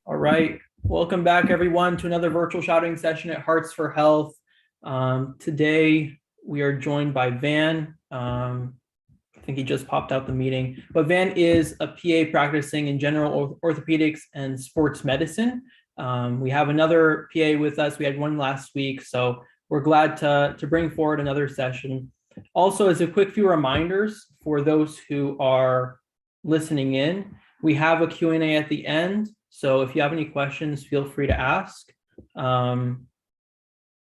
All right. Welcome back, everyone, to another virtual shadowing session at Hearts for Health. Today, we are joined by Van. I think he just popped out the meeting. But Van is a PA practicing in general orthopedics and sports medicine. We have another PA with us. We had one last week, so we're glad to bring forward another session. Also, as a quick few reminders for those who are listening in, we have a Q&A at the end. So if you have any questions, feel free to ask. And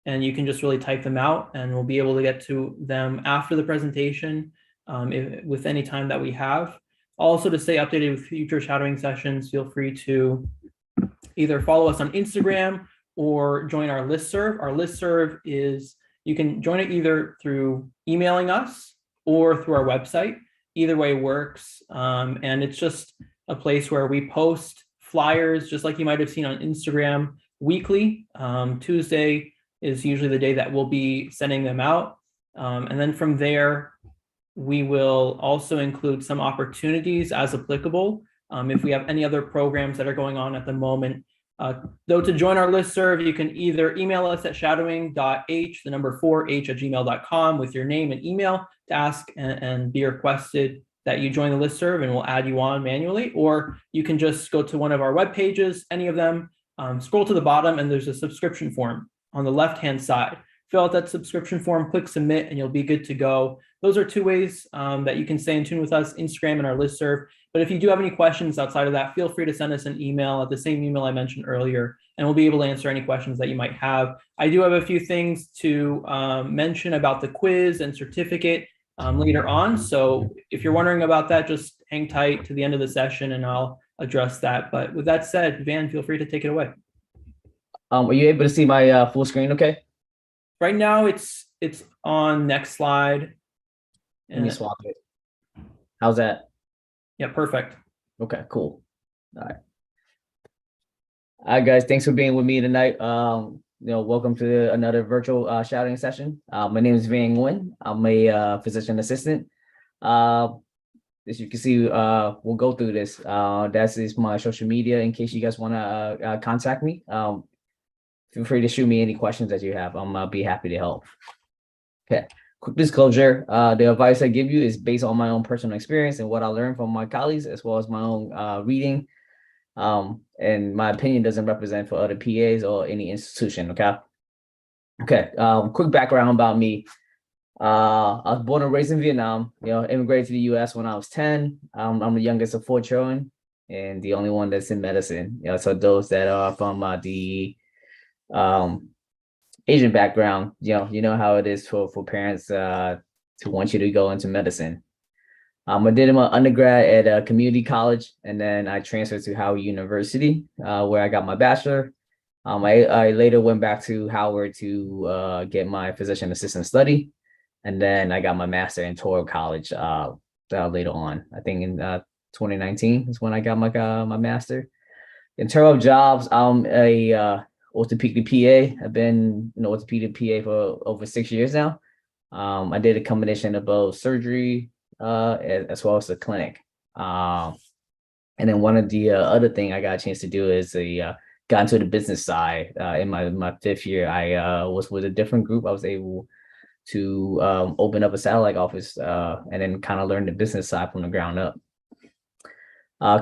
you can just really type them out and we'll be able to get to them after the presentation with any time that we have. Also, to stay updated with future shadowing sessions, feel free to either follow us on Instagram or join our listserv. Our listserv is, you can join it either through emailing us or through our website. Either way works. And it's just a place where we post flyers, just like you might have seen on Instagram, weekly. Tuesday is usually the day that we'll be sending them out. And then from there, we will also include some opportunities as applicable. If we have any other programs that are going on at the moment. Though to join our listserv, you can either email us at shadowing.h, the number 4h at gmail.com with your name and email to ask and be requested that you join the listserv, and we'll add you on manually. Or you can just go to one of our web pages, any of them, scroll to the bottom, and there's a subscription form on the left-hand side. Fill out that subscription form, click submit, and you'll be good to go. Those are two ways that you can stay in tune with us, Instagram and our listserv. But if you do have any questions outside of that, feel free to send us an email at the same email I mentioned earlier, and we'll be able to answer any questions that you might have. I do have a few things to mention about the quiz and certificate later on. So if you're wondering about that, just hang tight to the end of the session and I'll address that. But with that said, Van, feel free to take it away. Are you able to see my full screen okay? Right now it's on next slide. Let me swap it. How's that? Yeah, perfect. Okay, cool. All right, guys, thanks for being with me tonight. Welcome to another virtual shadowing session. My name is Nguyen. I'm a physician assistant. As you can see, we'll go through this. That is my social media in case you guys want to contact me. Feel free to shoot me any questions that you have. I'll be happy to help. Okay, quick disclosure. The advice I give you is based on my own personal experience and what I learned from my colleagues, as well as my own reading. And my opinion doesn't represent for other PAs or any institution. Okay. Quick background about me. I was born and raised in Vietnam. Immigrated to the U.S. when I was 10. I'm the youngest of 4 children and the only one that's in medicine. So those that are from the Asian background, you know how it is for parents to want you to go into medicine. I did my undergrad at a community college, and then I transferred to Howard University, where I got my bachelor. I later went back to Howard to get my physician assistant study, and then I got my master in Touro College later on. I think in 2019 is when I got my master. In terms of jobs, I'm a orthopedic PA. I've been an orthopedic PA for over 6 years now. I did a combination of both surgery as well as the clinic. And then one of the other thing I got a chance to do is got into the business side. In my 5th year, I was with a different group. I was able to open up a satellite office and then kind of learn the business side from the ground up.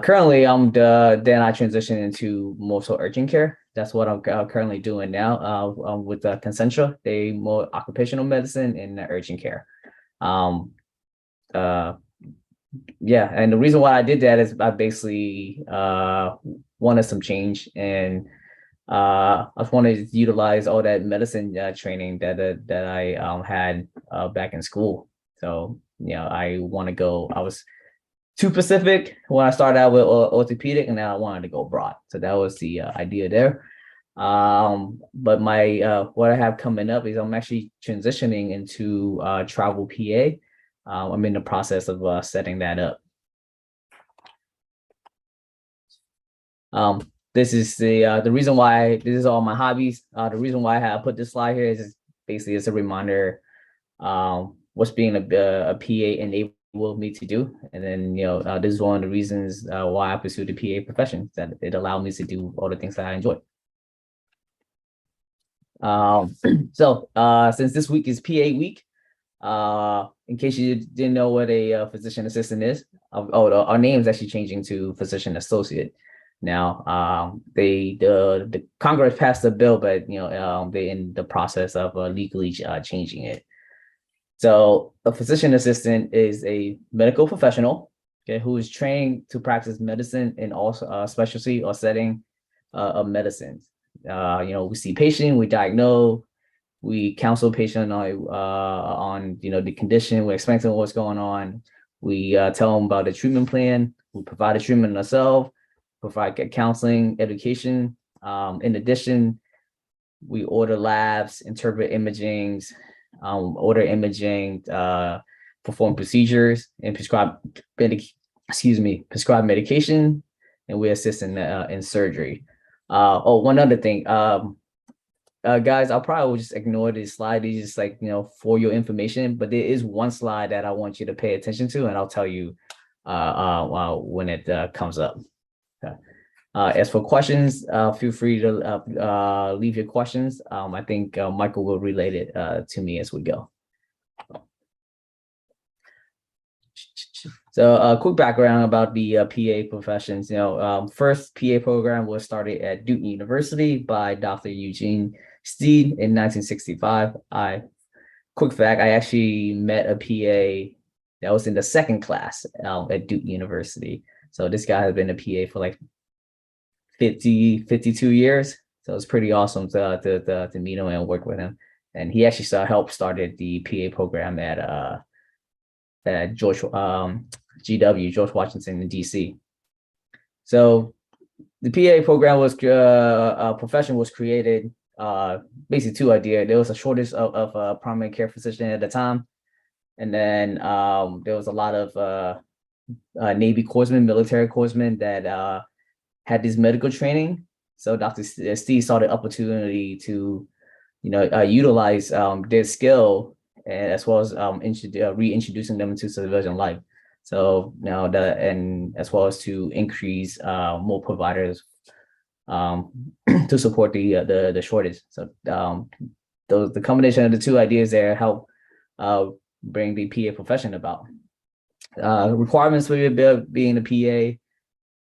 Currently, then I transitioned into more so urgent care. That's what I'm currently doing now with Concentra. They more occupational medicine and urgent care. And the reason why I did that is I basically wanted some change, and I wanted to utilize all that medicine training that I had back in school. So I want to go. I was too specific when I started out with orthopedic, and now I wanted to go broad. So that was the idea there. But my what I have coming up is I'm actually transitioning into travel PA. I'm in the process of setting that up. This is the reason why this is all my hobbies. The reason why I put this slide here is basically as a reminder what's being a PA enabled enabled me to do. And then, this is one of the reasons why I pursued the PA profession, that it allowed me to do all the things that I enjoy. Since this week is PA week, in case you didn't know what a physician assistant is, our name is actually changing to physician associate. Now, the Congress passed the bill, but they're in the process of legally changing it. So a physician assistant is a medical professional, okay, who is trained to practice medicine in all specialty or setting of medicine. We see patient, we diagnose, we counsel patient on the condition, we explain to them what's going on, we tell them about the treatment plan, we provide the treatment ourselves, provide counseling, education. In addition, we order labs, interpret imagings, order imaging, perform procedures, and prescribe medication, and we assist in surgery. One other thing, guys, I'll probably just ignore this slide. It's just for your information, but there is one slide that I want you to pay attention to, and I'll tell you when it comes up. Okay. As for questions, feel free to leave your questions. I think Michael will relate it to me as we go. So a quick background about the PA professions. First PA program was started at Duke University by Dr. Eugene Steed in 1965. Quick fact, I actually met a PA that was in the second class at Duke University. So this guy has been a PA for 52 years. So it's pretty awesome to meet him and work with him. And he actually helped started the PA program at George Washington in DC. So the PA program was profession was created basically two ideas. There was a shortage of primary care physician at the time, and then there was a lot of Navy corpsmen, military corpsmen that had this medical training. So Dr. Steve saw the opportunity to utilize their skill, and as well as reintroducing them into civilian life. So now and as well as to increase more providers to support the shortage. So the combination of the two ideas there help bring the PA profession about. Requirements for being a PA.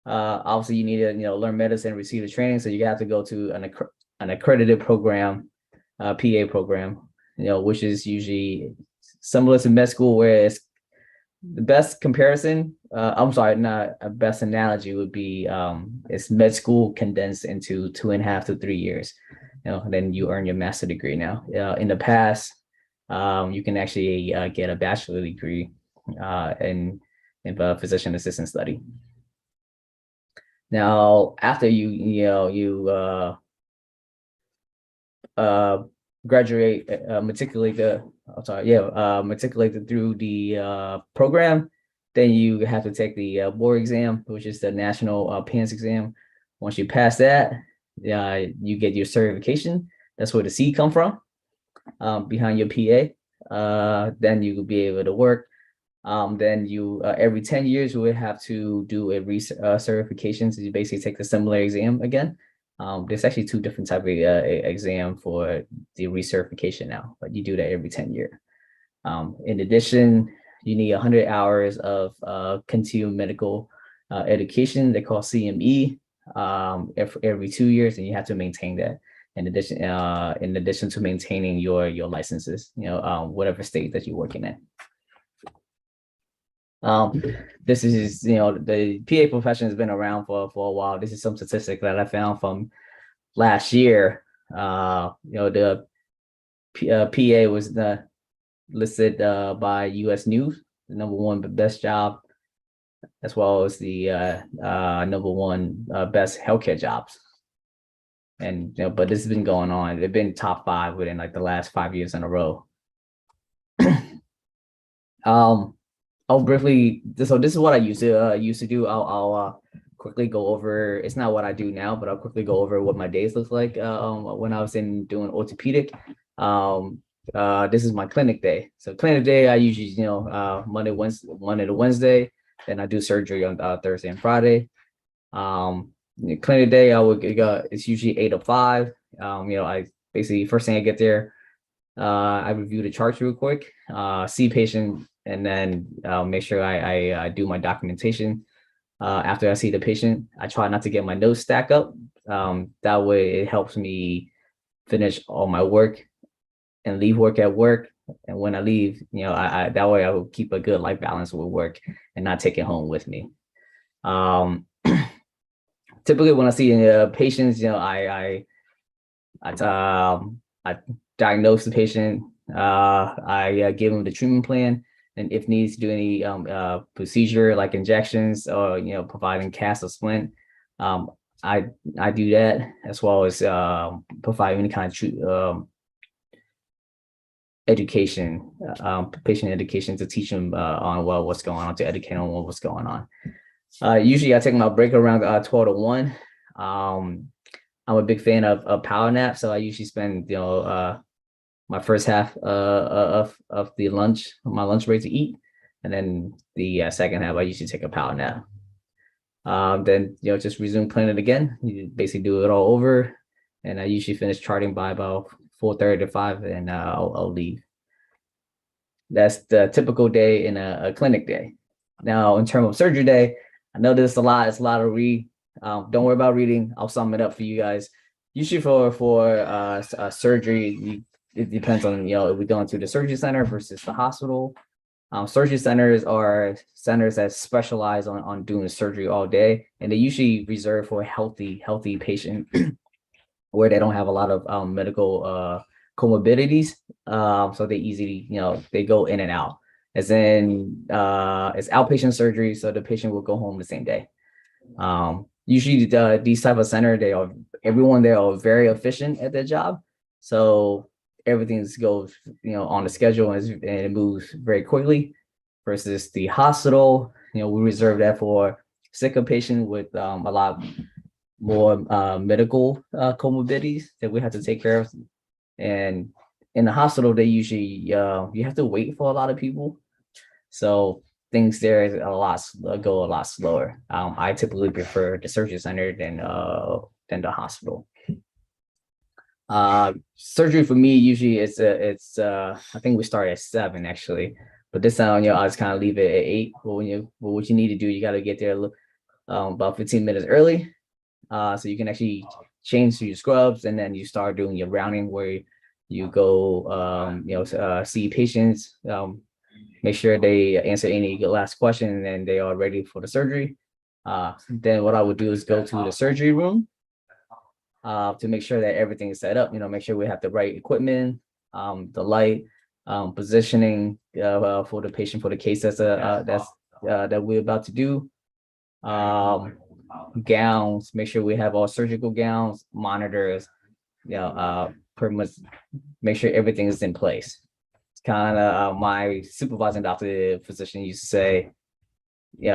Obviously, you need to learn medicine, receive the training. So you have to go to an accredited program, PA program, which is usually similar to med school, where it's the best comparison. Not a best analogy would be it's med school condensed into 2.5 to 3 years. Then you earn your master's degree. Now, in the past, you can actually get a bachelor degree in physician assistant study. Now, after you graduate, matriculated through the program, then you have to take the board exam, which is the national PANCE exam. Once you pass that, you get your certification. That's where the C come from, behind your PA. Then you will be able to work. Then you every 10 years you will have to do a certification. So you basically take the similar exam again. There's actually two different type of exam for the recertification now, but you do that every 10 years. In addition, you need 100 hours of continuing medical education. They call CME every 2 years, and you have to maintain that. In addition to maintaining your licenses, whatever state that you're working in. This is, the PA profession has been around for a while. This is some statistic that I found from last year. The PA was listed by US News, the #1 best job, as well as the #1 best healthcare jobs. And but this has been going on. They've been top 5 within the last 5 years in a row. I'll briefly. So this is what I used to do. I'll quickly go over. It's not what I do now, but I'll quickly go over what my days look like when I was doing orthopedic. this is my clinic day. So clinic day, I usually, Monday to Wednesday, then I do surgery on Thursday and Friday. Clinic day, it's usually 8 to 5. I basically, first thing I get there, I review the charts real quick, see patient, and then make sure I do my documentation. After I see the patient, I try not to get my notes stacked up. That way it helps me finish all my work and leave work at work. And when I leave, I that way I will keep a good life balance with work and not take it home with me. Typically when I see patients, I diagnose the patient. I give them the treatment plan, and if needs to do any procedure like injections or providing cast or splint, I do that, as well as provide any kind of education, patient education, to teach them on what's going on, to educate them on what's going on. Usually I take my break around 12 to 1. I'm a big fan of power nap, so I usually spend my first half of the lunch, my lunch break, to eat, and then the second half I usually take a power nap. Then just resume clinic again. You basically do it all over, and I usually finish charting by about 4:30 to 5, and I'll leave. That's the typical day in a clinic day. Now, in terms of surgery day, I know this is a lot. It's a lot of read. Don't worry about reading. I'll sum it up for you guys. Usually for surgery, it depends on if we go into the surgery center versus the hospital. Surgery centers are centers that specialize on doing surgery all day, and they usually reserve for healthy patient where they don't have a lot of medical comorbidities. So they easily, they go in and out. As in, it's outpatient surgery, so the patient will go home the same day. Usually these type of center, everyone there are very efficient at their job. So everything goes, on the schedule, and it moves very quickly, versus the hospital. We reserve that for sicker patient with a lot more medical comorbidities that we have to take care of. And in the hospital, they usually, you have to wait for a lot of people. So things there go a lot slower. I typically prefer the surgery center than the hospital. Surgery for me usually it's I think we start at 7 actually, but this time I just kind of leave it at 8. But what you need to do, you got to get there about 15 minutes early, so you can actually change to your scrubs, and then you start doing your rounding, where you go see patients, make sure they answer any last question, and then they are ready for the surgery. Then what I would do is go to the surgery room to make sure that everything is set up. Make sure we have the right equipment, the light, positioning for the patient, for the case that we're about to do. Gowns, make sure we have all surgical gowns, monitors, pretty much make sure everything is in place. It's kind of my supervising doctor physician used to say, you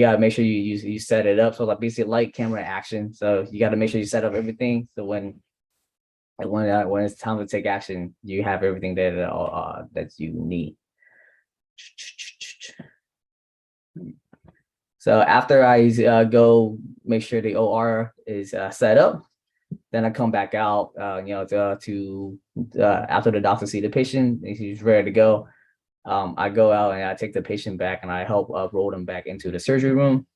got to make sure you set it up. So like basically light, camera, action. So you got to make sure you set up everything. So when it's time to take action, you have everything that you need. So after I go make sure the OR is set up, then I come back out, to after the doctor see the patient, he's ready to go. I go out and I take the patient back, and I help roll them back into the surgery room.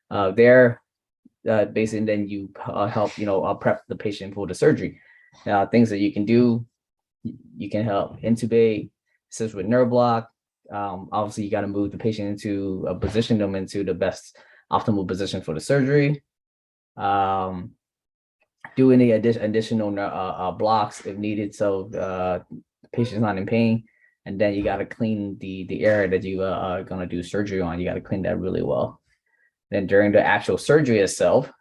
Basically, then you help prep the patient for the surgery. Things that you can do, you can help intubate, assist with nerve block. Obviously, you got to move the patient into position them into the best optimal position for the surgery. Do any additional blocks if needed, so the patient's not in pain. And then you got to clean the area that you are going to do surgery on. You got to clean that really well. Then during the actual surgery itself,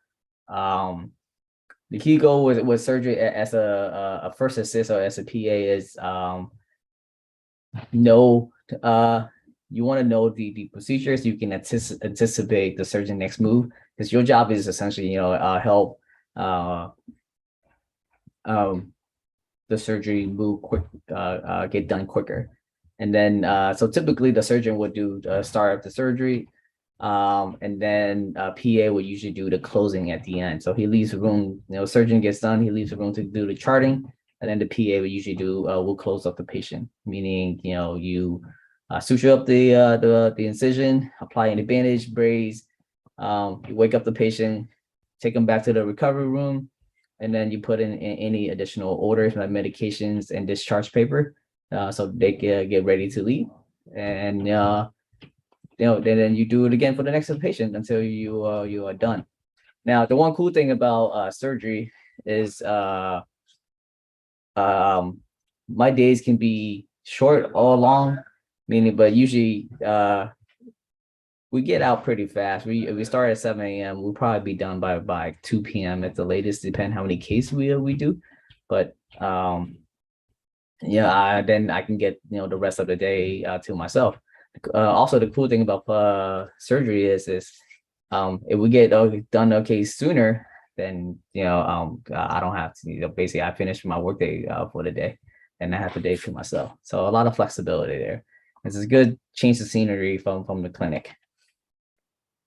the key goal with surgery as a first assist or as a PA is you want to know the procedures. You can anticipate the surgeon's next move, because your job is essentially help the the surgery get done quicker. And then, so typically the surgeon would do start up the surgery, and then PA would usually do the closing at the end. So he leaves the room, surgeon gets done, he leaves the room to do the charting, and then the PA would usually will close up the patient, meaning, you suture up the incision, apply any bandage, brace, you wake up the patient, take them back to the recovery room, and then you put in any additional orders like medications and discharge paper, so they can get ready to leave. And then you do it again for the next patient until you are done. Now, the one cool thing about surgery is my days can be short or long, meaning, but usually we get out pretty fast. If we start at 7 a.m., we'll probably be done by 2 p.m. at the latest, depending how many cases we do. But then I can get the rest of the day to myself. Also, the cool thing about surgery is if we get done sooner, then I don't have to. Basically, I finish my workday for the day, and I have the day to myself. So a lot of flexibility there. This is a good change of scenery from the clinic.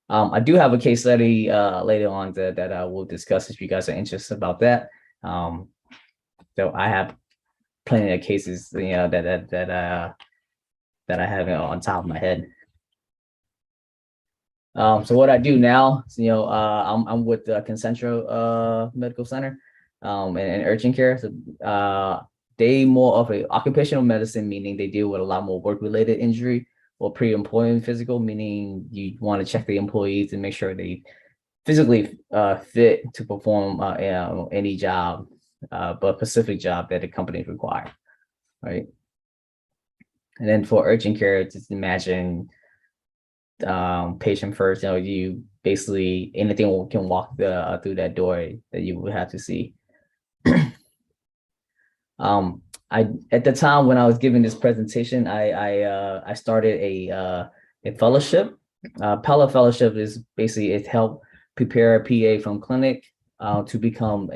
I do have a case study later on that I will discuss if you guys are interested about that. So I have plenty of cases, that I have on top of my head. So what I do now, I'm with the Concentra Medical Center, and urgent care. So they more of a occupational medicine, meaning they deal with a lot more work-related injury, or pre-employment physical, meaning you want to check the employees and make sure they physically fit to perform any job, but specific job that the company require, right? And then for urgent care, just imagine patient first. You basically anything can walk through that door that you would have to see. At the time when I was giving this presentation, I started a fellowship. Pella Fellowship is basically it helped prepare a PA from clinic to become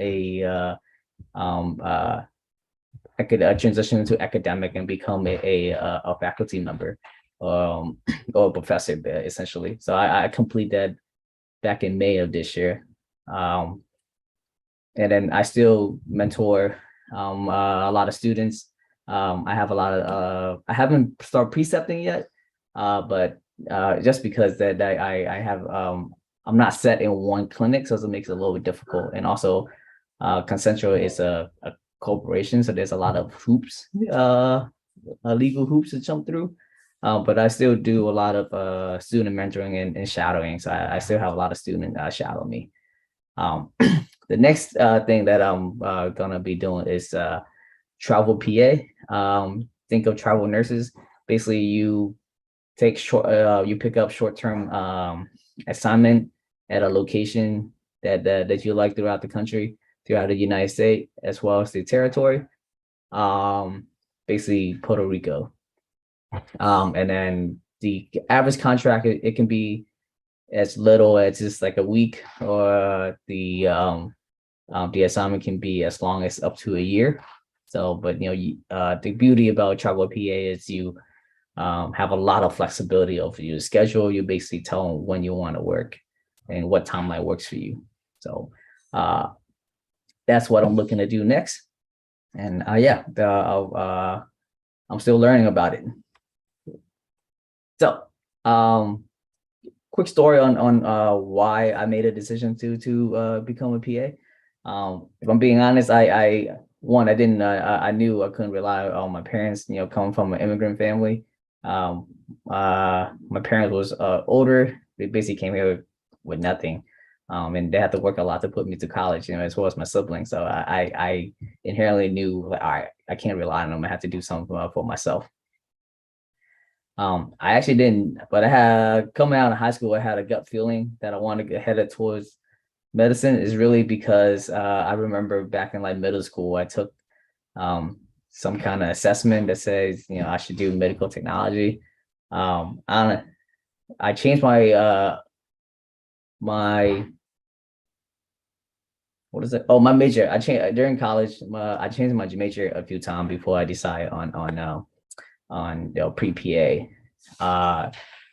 I could transition into academic and become a faculty member, or a professor essentially. So I complete that back in May of this year, and then I still mentor a lot of students. I have a lot of I haven't started precepting yet, but just because that I have I'm not set in one clinic, so it makes it a little bit difficult. And also Concentra is a corporation, so there's a lot of hoops, legal hoops to jump through. But I still do a lot of student mentoring and shadowing, so I still have a lot of students shadow me. The next thing that I'm gonna be doing is travel PA. Think of travel nurses. Basically, you take you pick up short-term assignment at a location that you like throughout the country, throughout the United States, as well as the territory. Basically Puerto Rico. And then the average contract, it can be as little as just like a week, or the assignment can be as long as up to a year. So, but the beauty about travel PA is you have a lot of flexibility over your schedule. You basically tell them when you want to work and what timeline works for you. So that's what I'm looking to do next. And I'm still learning about it. So quick story on why I made a decision to become a PA. If I'm being honest, I knew I couldn't rely on my parents, coming from an immigrant family. My parents was older. They basically came here with nothing. And they had to work a lot to put me to college, as well as my siblings. So I inherently knew, like, all right, I can't rely on them. I have to do something for myself. I actually didn't, but I had coming out of high school, I had a gut feeling that I wanted to get headed towards medicine. Is really because I remember back in like middle school, I took some kind of assessment that says, I should do medical technology. I changed my what is it? Oh, my major. I changed during college. I changed my major a few times before I decided on pre-PA.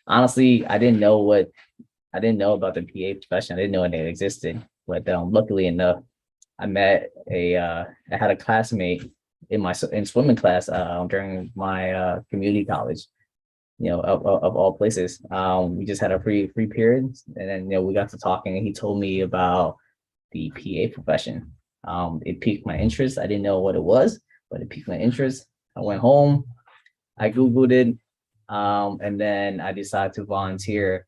Honestly, I didn't know about the PA profession. I didn't know it existed. But luckily enough, I had a classmate in swimming class during my community college. Of all places. We just had a free period, and then we got to talking, and he told me about the PA profession. It piqued my interest. I didn't know what it was, but it piqued my interest. I went home, I Googled it, and then I decided to volunteer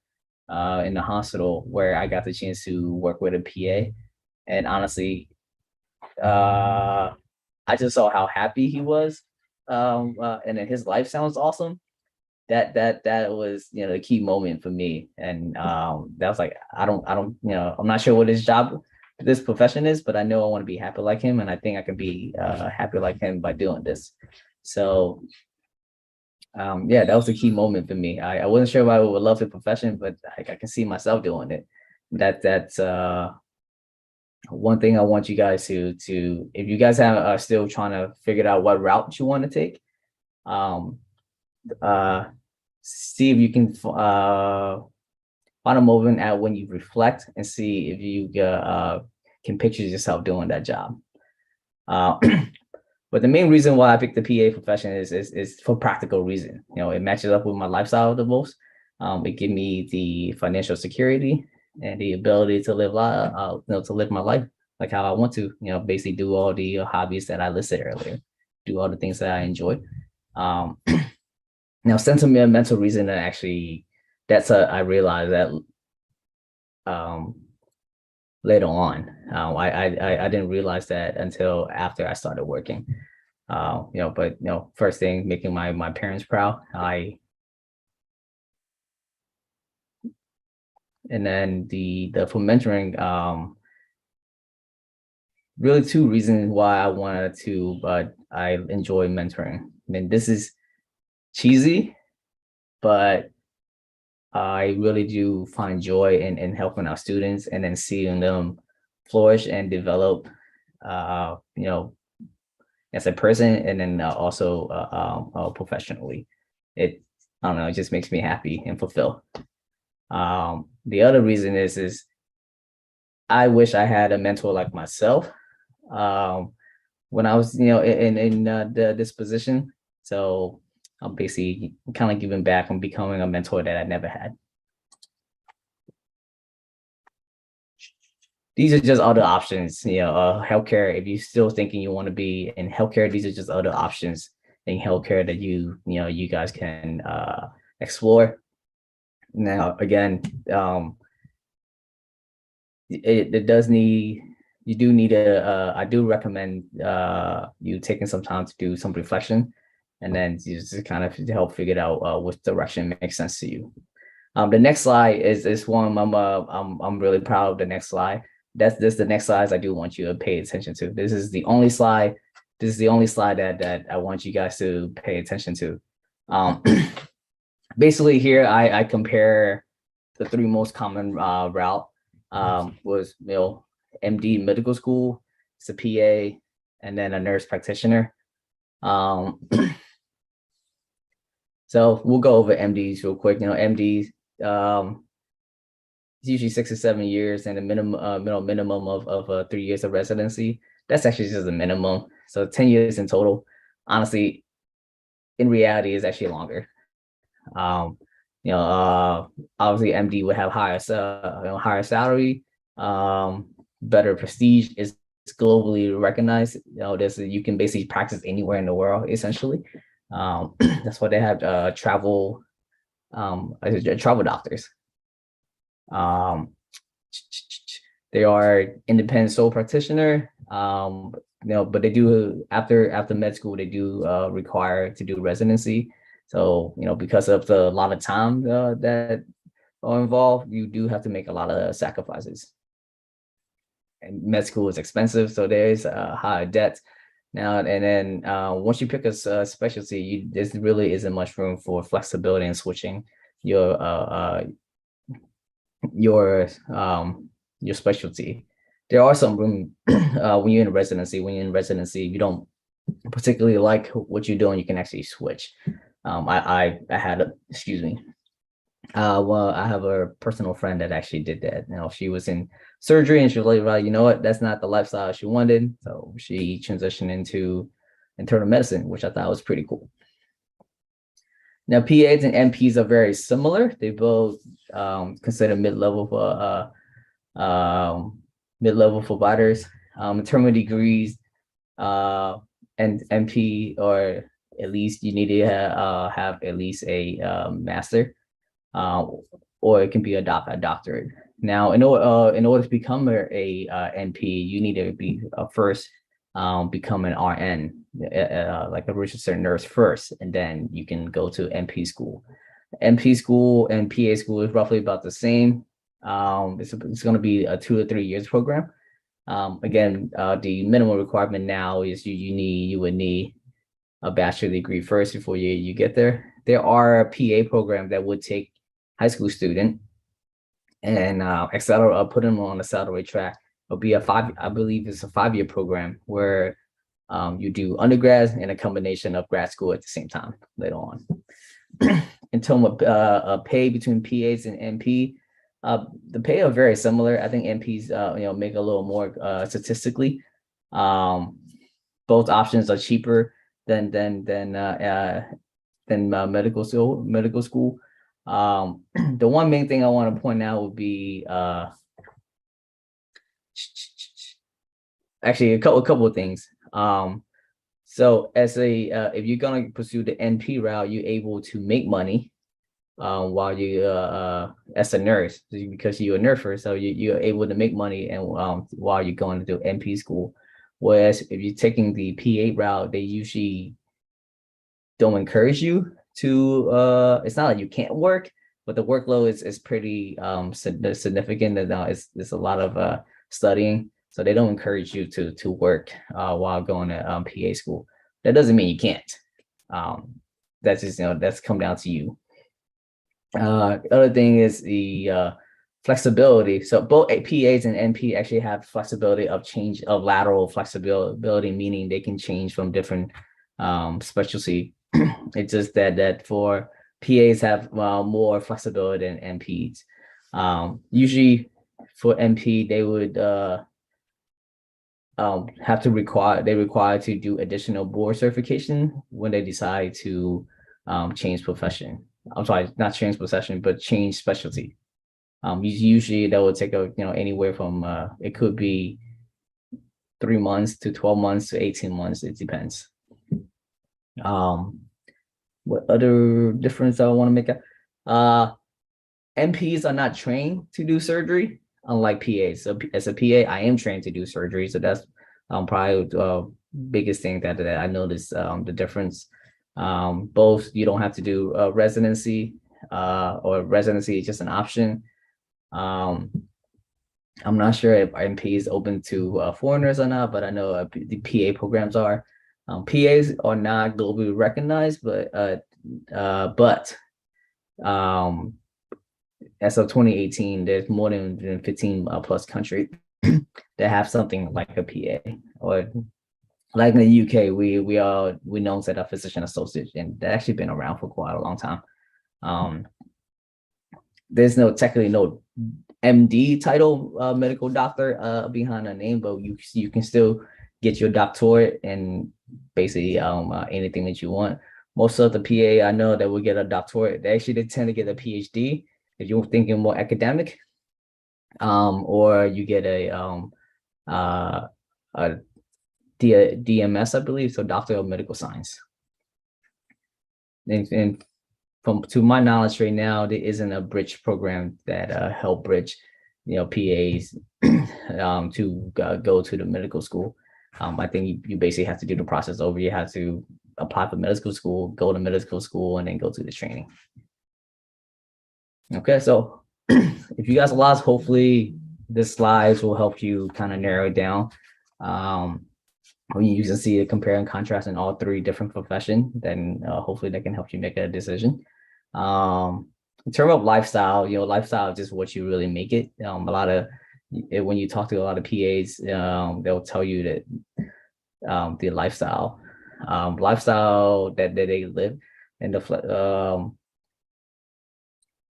in the hospital where I got the chance to work with a PA. And honestly, I just saw how happy he was, and then his life sounds awesome. That was the key moment for me, and that was like I don't I'm not sure what his job, this profession is, but I know I want to be happy like him, and I think I can be happy like him by doing this. So yeah, that was the key moment for me. I wasn't sure if I would love the profession, but I can see myself doing it. That's one thing I want you guys to if you guys are still trying to figure out what route you want to take, see if you can find a moment at when you reflect and see if you can picture yourself doing that job. But the main reason why I picked the PA profession is for practical reason. It matches up with my lifestyle the most. It gives me the financial security and the ability to live to live my life like how I want to. Basically do all the hobbies that I listed earlier, do all the things that I enjoy. Now, sentimental reason that actually I realized that later on. I didn't realize that until after I started working. But first thing, making my parents proud. And then the for mentoring, really two reasons why I wanted to, but I enjoy mentoring. I mean, this is cheesy, but I really do find joy in helping our students and then seeing them flourish and develop, as a person, and then also professionally. I don't know, it just makes me happy and fulfilled. The other reason is I wish I had a mentor like myself when I was, in this position. So I'm basically kind of giving back and becoming a mentor that I never had. These are just other options, healthcare. If you're still thinking you want to be in healthcare, these are just other options in healthcare that you guys can explore. Now, again, it does need, you do need I do recommend you taking some time to do some reflection, and then just kind of help figure out which direction makes sense to you. The next slide is one I'm really proud of. The next slide. This the next slide I do want you to pay attention to. This is the only slide. This is the only slide that I want you guys to pay attention to. Basically here I compare the three most common route was MD medical school, it's a PA, and then a nurse practitioner. So we'll go over MDs real quick. MDs, it's usually 6 or 7 years, and the minimum of 3 years of residency. That's actually just the minimum. So 10 years in total. Honestly, in reality, is actually longer. Obviously MD would have higher salary, better prestige, is globally recognized. You can basically practice anywhere in the world, essentially. That's why they have travel doctors. They are independent sole practitioner, but they do after med school, they do require to do residency. So, because of a lot of time that are involved, you do have to make a lot of sacrifices. And med school is expensive, so there is a high debt. Now, and then once you pick a specialty, there really isn't much room for flexibility and switching your specialty. there are some room when you're in residency. When you're in residency, if you don't particularly like what you're doing, you can actually switch. I had a, excuse me. Well, I have a personal friend that actually did that. She was in surgery and she was like, well, you know what? That's not the lifestyle she wanted. So she transitioned into internal medicine, which I thought was pretty cool. Now, PAs and NPs are very similar. They both consider mid-level providers. In terms of degrees, and NP, or at least you need to have at least a master, or it can be a doctorate. Now, in order to become a NP, you need to be first become an RN, like a registered nurse first, and then you can go to NP school. NP school and PA school is roughly about the same. It's going to be a 2 to 3 years program. Again, the minimum requirement now is you would need a bachelor degree first before you get there. There are PA programs that would take high school student and put them on a accelerated track. It'll be I believe it's a 5-year program where you do undergrad and a combination of grad school at the same time later on. In terms of pay between PAs and NP, the pay are very similar. I think NPs make a little more statistically. Both options are cheaper than medical school. The one main thing I want to point out would be actually a couple of things. So as if you're gonna pursue the NP route, you're able to make money while you as a nurse, because you're a nurse first, so you're able to make money and while you're going to do NP school. Whereas if you're taking the PA route, they usually don't encourage you to. It's not like you can't work, but the workload is pretty significant. And it's a lot of studying, so they don't encourage you to work while going to PA school. That doesn't mean you can't. That's just that's come down to you. The other thing is the flexibility. So both PAs and NP actually have flexibility of lateral flexibility, meaning they can change from different specialty. It's just that for PAs have more flexibility than NPs. Usually for NP, they would have to require to do additional board certification when they decide to change profession. I'm sorry, not change profession, but change specialty. Usually that would take anywhere from it could be 3 months to 12 months to 18 months. It depends. What other difference I want to make? NPs are not trained to do surgery, unlike PAs. So as a PA, I am trained to do surgery. So that's probably the biggest thing that I noticed the difference. Both you don't have to do residency, or residency is just an option. I'm not sure if NP is open to foreigners or not, but I know the PA programs are. PAs are not globally recognized, but as of 2018, there's more than 15 plus countries that have something like a PA, or like in the UK, we know that a physician associate, and that's actually been around for quite a long time. There's technically no MD title, medical doctor behind a name, but you can still get your doctorate and basically anything that you want. Most of the PA I know that will get a doctorate, they tend to get a PhD if you're thinking more academic, or you get a DMS, I believe, so Doctor of Medical Science. And to my knowledge right now, there isn't a bridge program that help bridge PAs to go to the medical school. I think you basically have to do the process over. You have to apply for medical school, go to medical school, and then go through the training. Okay, so if you guys lost, hopefully this slides will help you kind of narrow it down. When you can see a compare and contrast in all 3 different professions, then hopefully that can help you make a decision. In terms of lifestyle, lifestyle is just what you really make it. A lot of when you talk to a lot of PAs, they'll tell you that the lifestyle that they live, and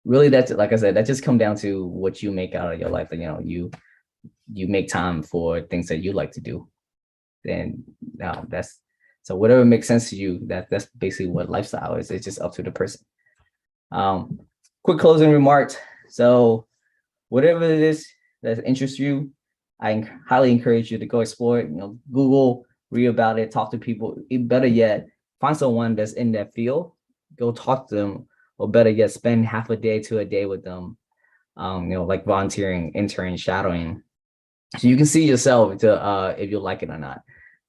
really, that's, like I said, that just come down to what you make out of your life. You make time for things that you like to do, then that's, so whatever makes sense to you, that's basically what lifestyle is. It's just up to the person. Quick closing remarks. So whatever it is that interests you, I highly encourage you to go explore it. Google, read about it, talk to people. Better yet, find someone that's in that field, go talk to them, or better yet, spend half a day to a day with them. Like volunteering, interning, shadowing, so you can see yourself to if you like it or not.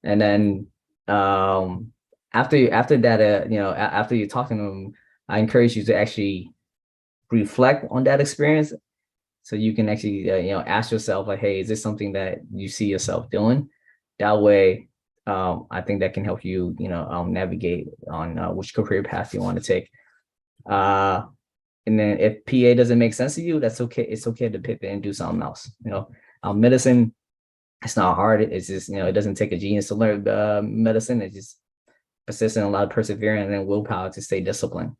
And then after that, after you're talking to them, I encourage you to actually reflect on that experience, so you can actually ask yourself, like, hey, is this something that you see yourself doing? That way, I think that can help you navigate on which career path you want to take. And then if PA doesn't make sense to you, that's okay. It's okay to pivot and do something else. Medicine, it's not hard. It's just, it doesn't take a genius to learn medicine. It's just persistent, a lot of perseverance and willpower to stay disciplined.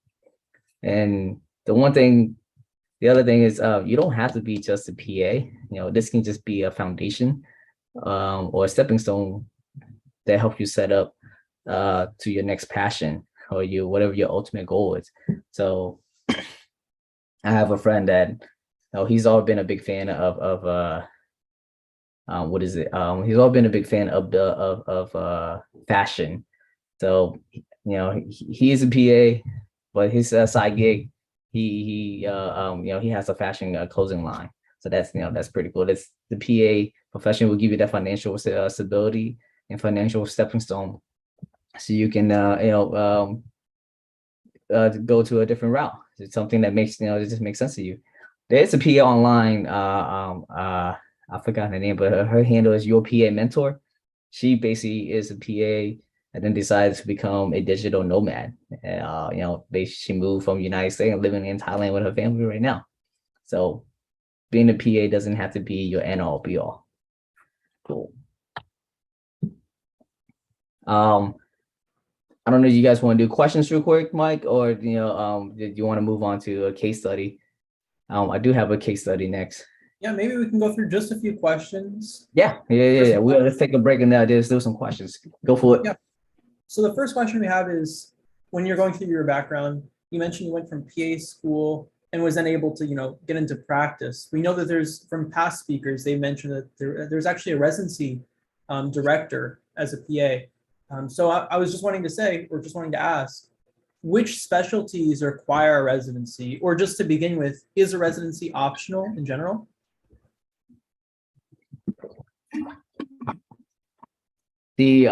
And the other thing is, you don't have to be just a PA. This can just be a foundation or a stepping stone that helps you set up to your next passion or whatever your ultimate goal is. So I have a friend that he's always been a big fan of what is it? He's always been a big fan of fashion. So he is a PA, but his side gig, he has a fashion clothing line. So that's pretty cool. That's the PA profession will give you that financial stability and financial stepping stone, so you can go to a different route. It's something that makes it just makes sense to you. There's a PA online. I forgot her name, but her handle is Your PA Mentor. She basically is a PA and then decided to become a digital nomad. She moved from the United States and living in Thailand with her family right now. So being a PA doesn't have to be your end all be all. Cool. I don't know if you guys want to do questions real quick, Mike, or did you want to move on to a case study? I do have a case study next. Yeah, maybe we can go through just a few questions. Yeah. Let's take a break and just do some questions. Go for it. Yeah. So the first question we have is, when you're going through your background, you mentioned you went from PA school and was then able to, get into practice. We know that there's, from past speakers, they mentioned that there's actually a residency director as a PA. So I was just wanting to ask, which specialties require a residency, or just to begin with, is a residency optional in general? The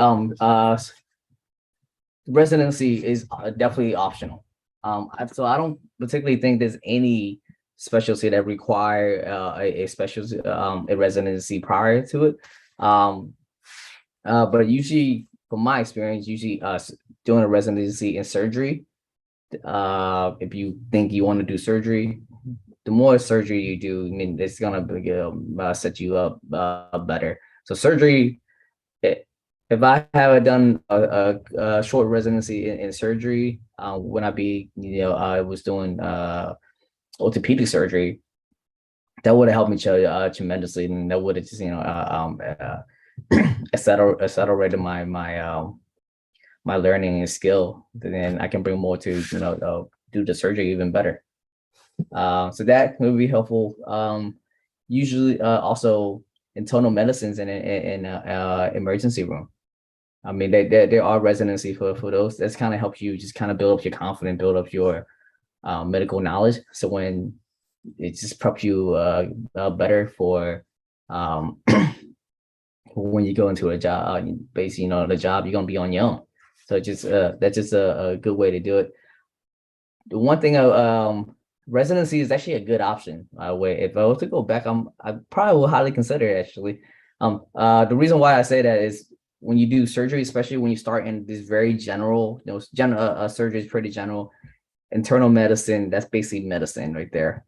residency is definitely optional. So I don't particularly think there's any specialty that require a specialty, a residency prior to it. But usually, from my experience, doing a residency in surgery, if you think you want to do surgery, the more surgery you do, it's gonna set you up better. So surgery, if I have done a short residency in surgery, when I was doing orthopedic surgery, that would have helped me tremendously, and that would have just accelerated my learning and skill. Then I can bring more to do the surgery even better. So that would be helpful. Usually, also internal medicines in emergency room. I mean, there are residency for those. That's kind of helps you just kind of build up your confidence, build up your medical knowledge. So when it just preps you better for when you go into a job, basically, the job you're gonna be on your own. So that's just a good way to do it. The one thing, residency is actually a good option. If I were to go back, I probably will highly consider it, actually. The reason why I say that is, when you do surgery, especially when you start in this very general, surgery is pretty general. Internal medicine, that's basically medicine right there.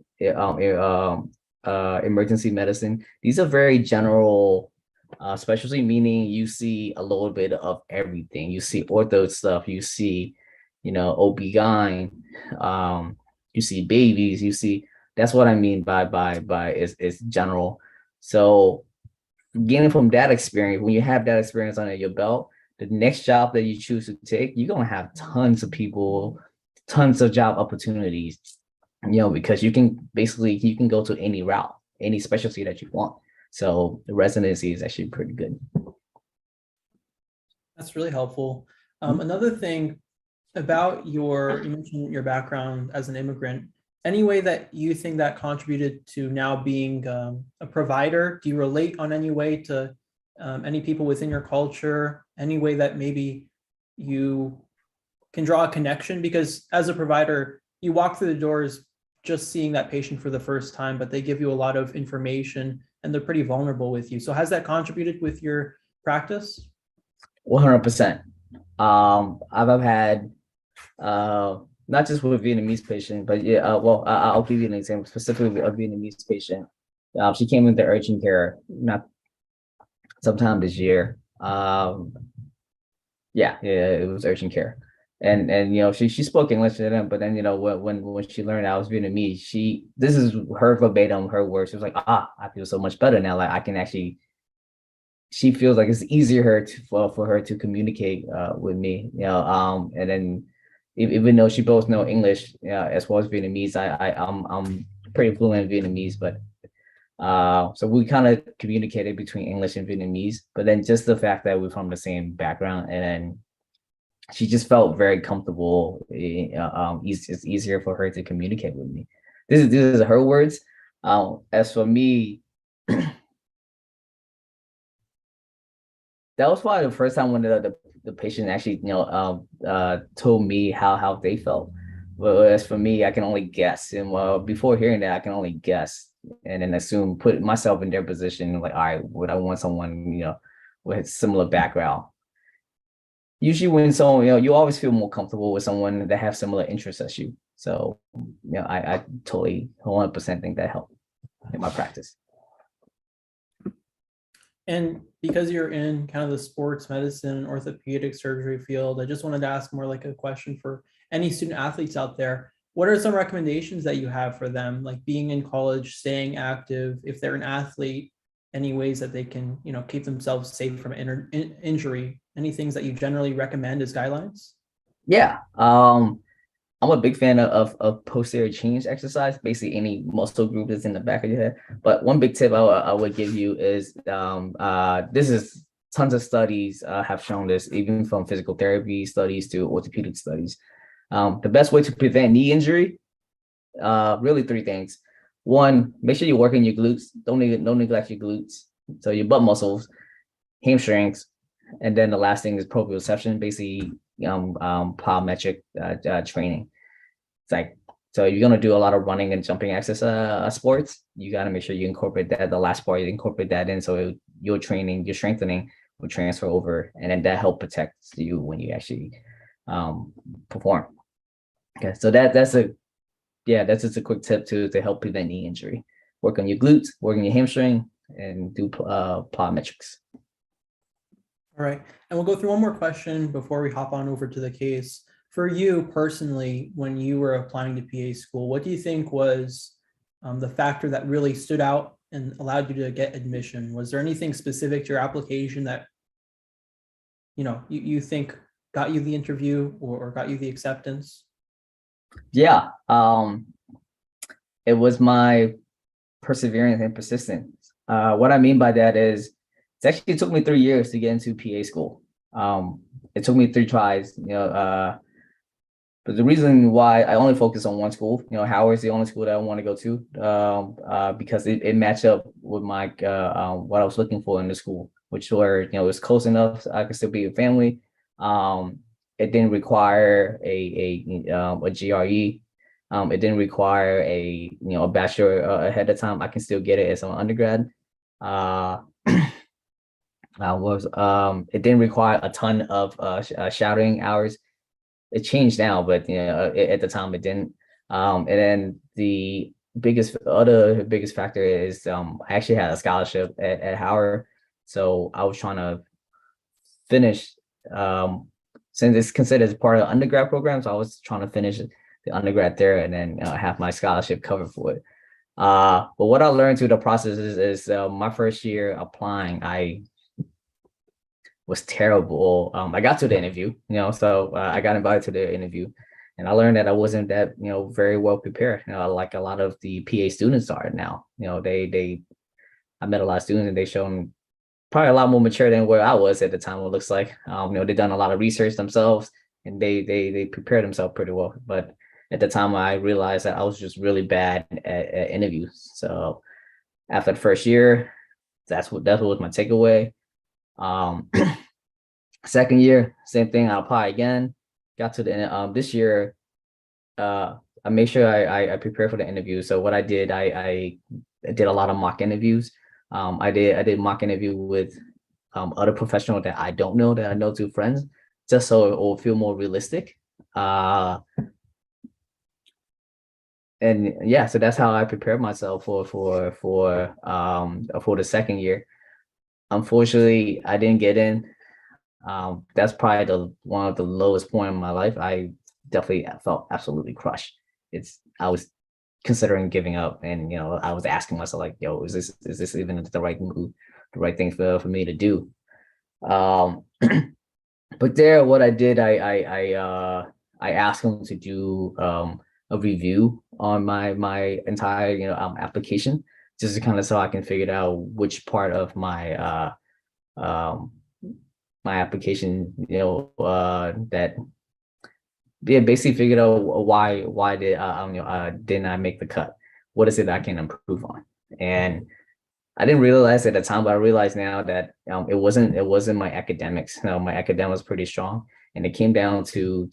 emergency medicine. These are very general specialty, meaning you see a little bit of everything. You see ortho stuff, you see, OB-GYN, you see babies, you see, that's what I mean by is general. So getting from that experience, when you have that experience under your belt, the next job that you choose to take, you're gonna have tons of people, tons of job opportunities, because you can go to any route, any specialty that you want. So the residency is actually pretty good. That's really helpful. Another thing about you mentioned your background as an immigrant. Any way that you think that contributed to now being a provider? Do you relate on any way to any people within your culture? Any way that maybe you can draw a connection? Because as a provider, you walk through the doors just seeing that patient for the first time, but they give you a lot of information and they're pretty vulnerable with you. So has that contributed with your practice? 100%. I've had not just with a Vietnamese patient, but yeah, I'll give you an example, specifically a Vietnamese patient. She came into urgent care not sometime this year. It was urgent care, and she spoke English to them, but then when she learned I was Vietnamese, this is her verbatim, her words. She was like, I feel so much better now. Like I can actually. She feels like it's easier for her to communicate with me, and then even though she both know English, as well as Vietnamese, I'm pretty fluent in Vietnamese, but so we kind of communicated between English and Vietnamese, but then just the fact that we're from the same background, and then she just felt very comfortable. It's easier for her to communicate with me. This is her words. As for me, that was probably the first time when the patient actually, told me how they felt. Well, as for me, I can only guess. And before hearing that, I can only guess and then assume, put myself in their position, like, all right, would I want someone, with a similar background? Usually when someone, you always feel more comfortable with someone that have similar interests as you. So, I totally 100% think that helped in my practice. And because you're in kind of the sports medicine, orthopedic surgery field, I just wanted to ask more like a question for any student athletes out there. What are some recommendations that you have for them, like being in college, staying active, if they're an athlete, any ways that they can, keep themselves safe from injury? Any things that you generally recommend as guidelines? Yeah. I'm a big fan of posterior chain exercise, basically any muscle group that's in the back of your head. But one big tip I would give you is this is tons of studies have shown this, even from physical therapy studies to orthopedic studies. The best way to prevent knee injury, really three things. One, make sure you're working your glutes. Don't neglect your glutes. So your butt muscles, hamstrings, and then the last thing is proprioception, basically plyometric training. It's like, so you're gonna do a lot of running and jumping exercise sports. You got to make sure you incorporate that. The last part, you incorporate that in, so your training, your strengthening will transfer over, and then that help protects you when you actually perform. Okay, so that's just a quick tip to help prevent knee injury. Work on your glutes, work on your hamstring, and do plyometrics. All right. And we'll go through one more question before we hop on over to the case. For you personally, when you were applying to PA school, what do you think was the factor that really stood out and allowed you to get admission? Was there anything specific to your application that, you think got you the interview or got you the acceptance? Yeah. It was my perseverance and persistence. What I mean by that is, it took me 3 years to get into PA school. It took me 3 tries, but the reason why I only focus on one school, Howard's the only school that I want to go to, because it matched up with my what I was looking for in the school, which were, it was close enough so I could still be with family. It didn't require a GRE. It didn't require a bachelor ahead of time. I can still get it as an undergrad. It didn't require a ton of shadowing hours. It changed now, but at the time it didn't. And then the biggest factor is I actually had a scholarship at Howard, so I was trying to finish since it's considered as part of the undergrad program, so I was trying to finish the undergrad there and then have my scholarship covered for it. But what I learned through the process is my first year applying, I was terrible. I got to the interview, so I got invited to the interview, and I learned that I wasn't that, very well prepared, like a lot of the PA students are now. I met a lot of students and they shown probably a lot more mature than where I was at the time. It looks like, they've done a lot of research themselves and they prepared themselves pretty well. But at the time, I realized that I was just really bad at interviews. So after the first year, that was my takeaway. Second year, same thing. I applied again. Got to the this year. I made sure I prepared for the interview. So what I did, I did a lot of mock interviews. I did mock interview with other professionals that I don't know, that I know through friends, just so it will feel more realistic. And yeah, so that's how I prepared myself for the second year. Unfortunately, I didn't get in. That's probably one of the lowest point in my life. I definitely felt absolutely crushed. I was considering giving up, and I was asking myself like, yo, is this even the right move, the right thing for me to do? But there, what I did, I asked him to do a review on my entire application, just to kind of so I can figure out which part of my my application, that basically figured out why didn't I make the cut? What is it I can improve on? And I didn't realize at the time, but I realize now that it wasn't my academics. My academics was pretty strong, and it came down to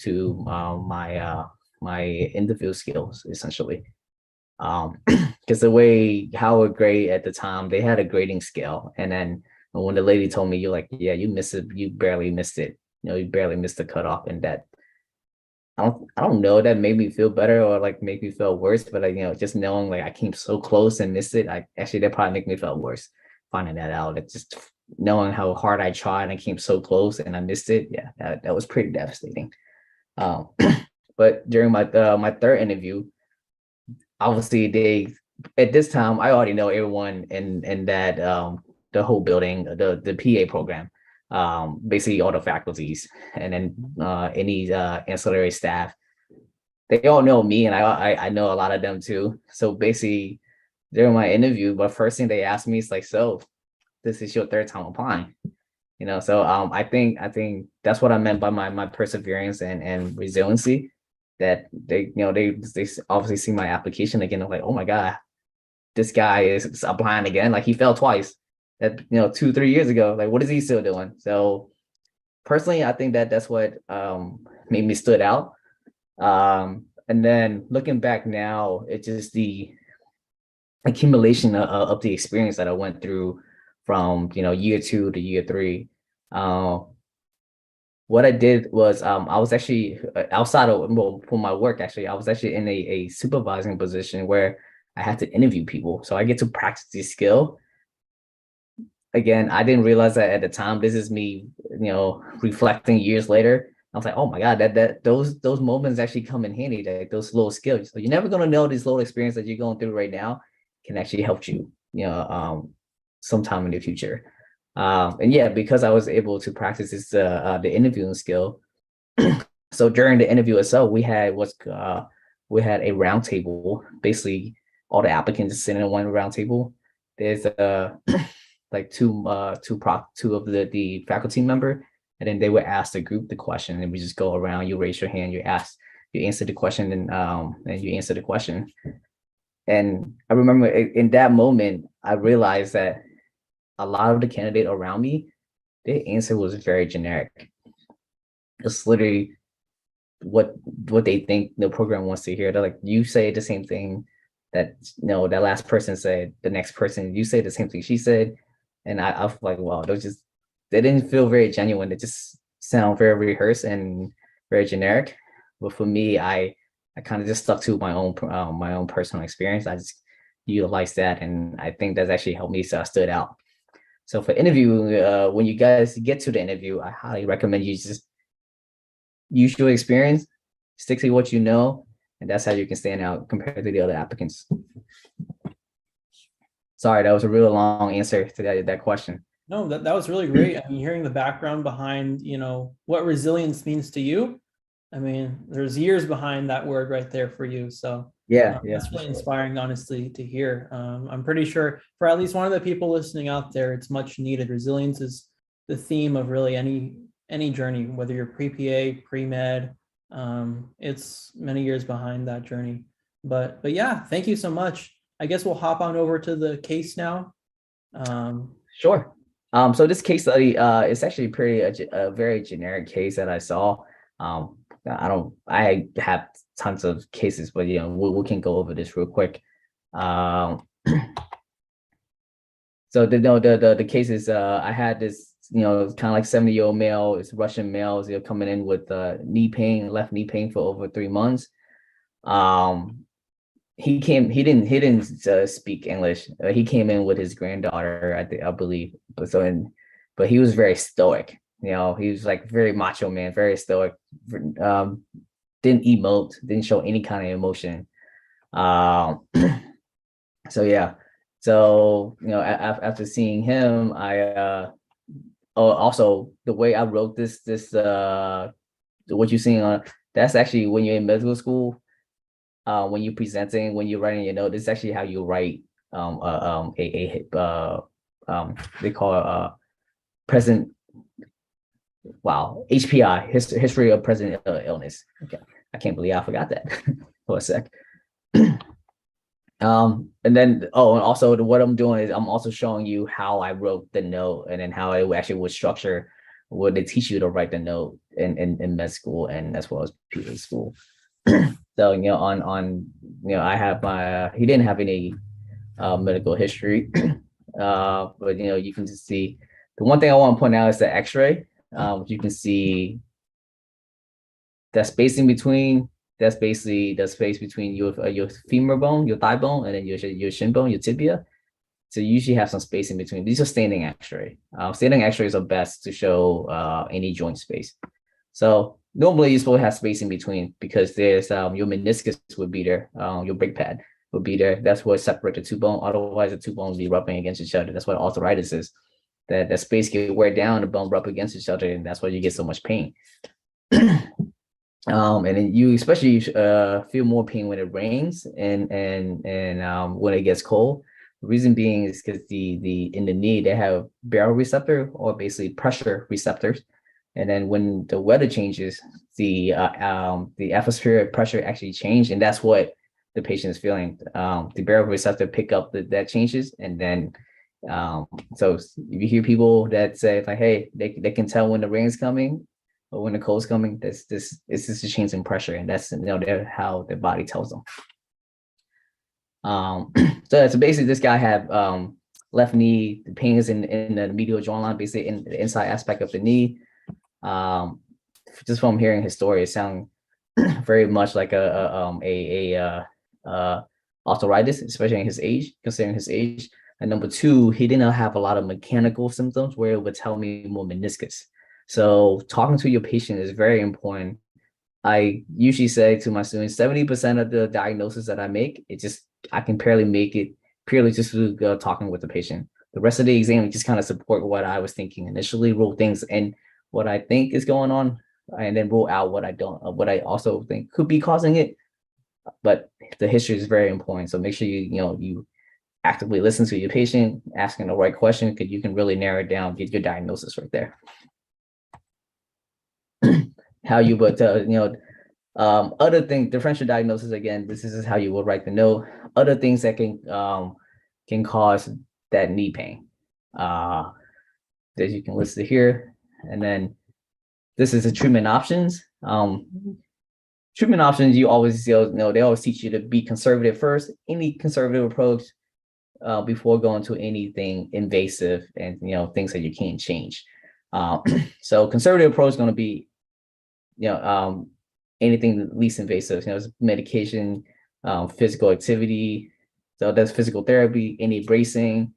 my interview skills essentially. Because the way Howard grade at the time, they had a grading scale, and then when the lady told me, you're like, yeah, you missed it, you barely missed it, you barely missed the cutoff, and that I don't know, that made me feel better or like make me feel worse, but just knowing like I came so close and missed it, that probably make me feel worse, finding that out. It's just knowing how hard I tried and I came so close and I missed it. Yeah, that was pretty devastating. But during my third interview, obviously at this time I already know everyone in that the whole building, the PA program, basically all the faculties, and then any ancillary staff. They all know me, and I know a lot of them too. So basically, during my interview, the first thing they asked me is like, "So, this is your third time applying?" So I think that's what I meant by my perseverance and resiliency. That they obviously see my application again. They're like, "Oh my God, this guy is applying again. Like he failed twice. That 2-3 years ago. Like what is he still doing?" So personally, I think that's what made me stood out. And then looking back now, it's just the accumulation of the experience that I went through from year 2 to year 3. What I did was I was actually outside of for my work. Actually, I was actually in a supervising position where I had to interview people, so I get to practice this skill. Again, I didn't realize that at the time. This is me, reflecting years later. I was like, oh my God, those moments actually come in handy, that those little skills. So you're never gonna know this little experience that you're going through right now can actually help you, sometime in the future. And yeah, because I was able to practice this the interviewing skill. So during the interview itself, we had a round table. Basically, all the applicants sitting in one round table. There's like two of the faculty member, and then they would ask the group the question, and we just go around. You raise your hand, you answer the question, and you answer the question. And I remember in that moment, I realized that a lot of the candidate around me, their answer was very generic. It's literally what they think the program wants to hear. They're like, you say the same thing that that last person said. The next person, you say the same thing she said. And I was like, wow, they didn't feel very genuine. They just sound very rehearsed and very generic. But for me, I I kind of just stuck to my own personal experience. I just utilized that, and I think that's actually helped me, so I stood out. So for interview, when you guys get to the interview, I highly recommend you just use your experience, stick to what you know, and that's how you can stand out compared to the other applicants. Sorry, that was a real long answer to that question. No, that was really great. I mean, hearing the background behind, what resilience means to you. I mean, there's years behind that word right there for you. So Yeah, that's really inspiring, honestly, to hear. I'm pretty sure for at least one of the people listening out there, it's much needed. Resilience is the theme of really any journey, whether you're pre-PA, pre-med. It's many years behind that journey. But yeah, thank you so much. I guess we'll hop on over to the case now. Sure. So this case study, it's actually a very generic case that I saw. I have tons of cases, but we can go over this real quick. So the case is, I had this, kind of like 70-year-old male, it's Russian males, coming in with knee pain, left knee pain for over 3 months. He didn't speak English. He came in with his granddaughter, I believe, but he was very stoic. He was like very macho man, very stoic. Didn't emote, didn't show any kind of emotion. So yeah. So after seeing him, also the way I wrote this what you're seeing on, that's actually when you're in medical school. When you're presenting, when you're writing your note, this is actually how you write they call it present. Wow, HPI, history of present illness. Okay, I can't believe I forgot that for a sec. And then and also what I'm doing is I'm also showing you how I wrote the note, and then how it actually would structure, what they teach you to write the note in med school and as well as PA school. So I have my he didn't have any medical history, but you can just see the one thing I want to point out is the Xray. You can see that spacing between, that's basically the space between your femur bone, your thigh bone, and then your shin bone, your tibia. So you usually have some space in between. These are standing X-ray. Standing X-rays are best to show any joint space. So normally you're supposed to have space in between, because there's your meniscus would be there, your brake pad would be there. That's what separates the two bones. Otherwise, the two bones be rubbing against each other. That's what arthritis is. That space get wear down, the bone rub against each other, and that's why you get so much pain. And then you especially feel more pain when it rains and when it gets cold. The reason being is because in the knee they have baroreceptor, or basically pressure receptors, and then when the weather changes, the atmospheric pressure actually change, and that's what the patient is feeling. The baroreceptor pick up that changes, and then so if you hear people that say like, hey, they can tell when the rain's coming or when the cold's coming, it's just a change in pressure, and that's how their body tells them. So basically this guy had left knee, the pain is in the medial joint line, basically in the inside aspect of the knee. Just from hearing his story, it sounds very much like arthritis, especially in his age, considering his age. And number two, he did not have a lot of mechanical symptoms where it would tell me more meniscus. So talking to your patient is very important. I usually say to my students, 70% of the diagnosis that I make, I can barely make it purely just through talking with the patient. The rest of the exam just kind of support what I was thinking initially, rule things in what I think is going on, and then rule out what I also think could be causing it. But the history is very important. So make sure you actively listen to your patient, asking the right question, because you can really narrow it down, get your diagnosis right there. How you would other things, differential diagnosis, again, this is how you will write the note. Other things that can cause that knee pain, that you can list it here. And then this is the treatment options. Treatment options, you always they always teach you to be conservative first, any conservative approach before going to anything invasive and things that you can't change. So conservative approach is going to be anything least invasive, it's medication, physical activity. So that's physical therapy, any bracing.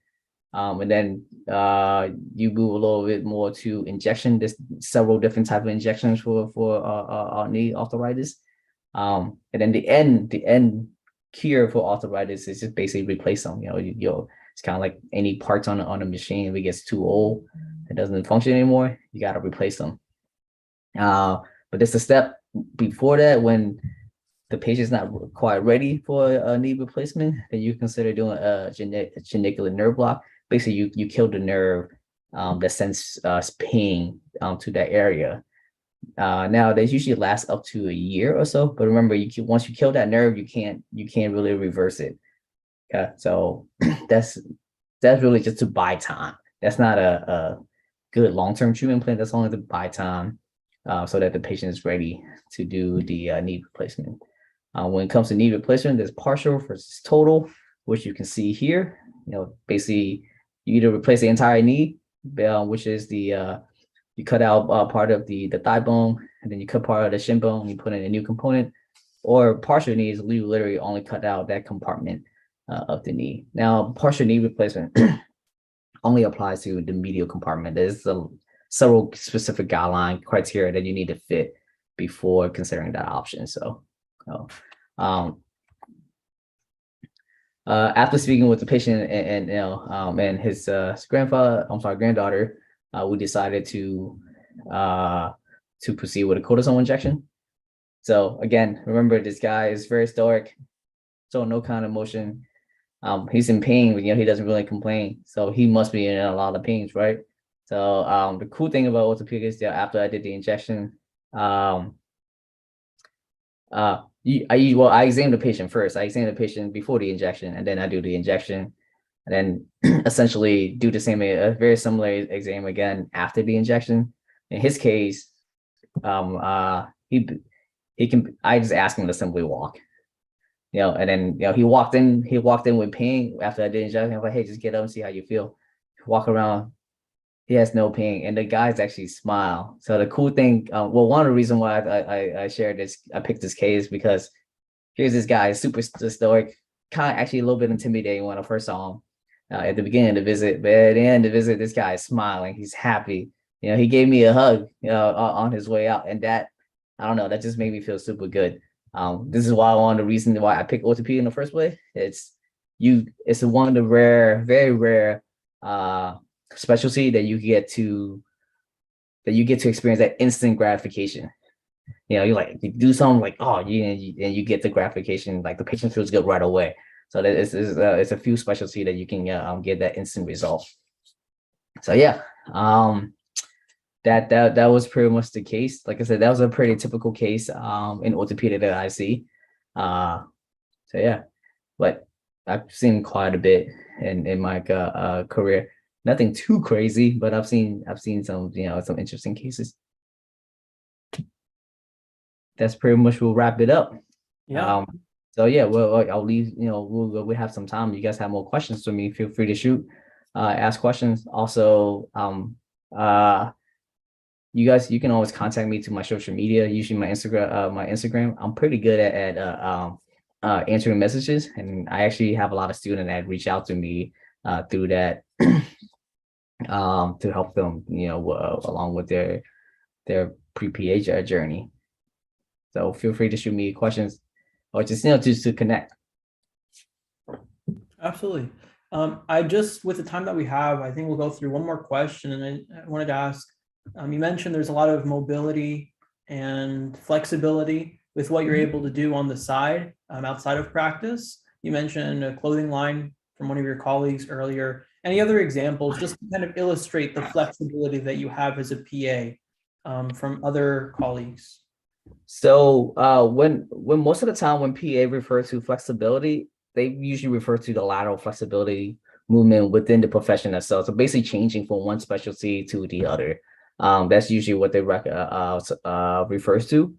And then you move a little bit more to injection. There's several different type of injections for knee arthritis. And then the end cure for arthritis is just basically replace them. It's kind of like any parts on a machine. If it gets too old, it doesn't function anymore, you got to replace them. But there's a step before that when the patient's not quite ready for a knee replacement, then you consider doing a genicular nerve block. Basically, you kill the nerve that sends pain to that area. Now, they usually last up to a year or so, but remember, once you kill that nerve, you can't really reverse it. Okay, so that's really just to buy time. That's not a good long-term treatment plan. That's only to buy time so that the patient is ready to do the knee replacement. When it comes to knee replacement, there's partial versus total, which you can see here. Basically, you either replace the entire knee, which is the you cut out part of the thigh bone, and then you cut part of the shin bone, you put in a new component, or partial knees, you literally only cut out that compartment of the knee. Now, partial knee replacement only applies to the medial compartment. There's several specific guideline criteria that you need to fit before considering that option. So, after speaking with the patient and his granddaughter, we decided to proceed with a cortisone injection. So again, remember, this guy is very stoic, so no kind of emotion. He's in pain, but he doesn't really complain, so he must be in a lot of pains, right? So the cool thing about orthopedic is that after I did the injection, I examined the patient first. I examined the patient before the injection, and then I do the injection, and then essentially do the same, a very similar exam again after the injection. In his case, I just asked him to simply walk, and then he walked in with pain after I did injection. I'm like, hey, just get up and see how you feel. Walk around. He has no pain, and the guys actually smile. So the cool thing, one of the reasons why I shared this, I picked this case because here's this guy, super stoic, kind of actually a little bit intimidating when I first saw him at the beginning of the visit. But at the end of the visit, this guy is smiling. He's happy. He gave me a hug, on his way out, and that, I don't know, that just made me feel super good. This is one of the reasons why I picked orthopedic in the first place. It's one of the very rare specialty that you get to experience that instant gratification. You do something like, oh, and you get the gratification, like the patient feels good right away. So that it's a few specialty that you can get that instant result. So yeah, that was pretty much the case. Like I said, that was a pretty typical case in orthopedic that I see. So yeah, but I've seen quite a bit in my career. Nothing too crazy, but I've seen some some interesting cases. That's pretty much, we'll wrap it up. Yeah. So yeah, well, I'll leave. We have some time. You guys have more questions for me, feel free to shoot, ask questions. Also, you can always contact me to my social media. Usually my Instagram. I'm pretty good at answering messages, and I actually have a lot of students that reach out to me through that to help them, along with their pre-PA journey. So feel free to shoot me questions, or just just to connect. Absolutely. I just, with the time that we have, I think we'll go through one more question, and I wanted to ask. You mentioned there's a lot of mobility and flexibility with what you're able to do on the side outside of practice. You mentioned a clothing line from one of your colleagues earlier. Any other examples just to kind of illustrate the flexibility that you have as a PA from other colleagues? So when most of the time when PA refer to flexibility, they usually refer to the lateral flexibility movement within the profession itself. So basically changing from one specialty to the other. That's usually what they refers to.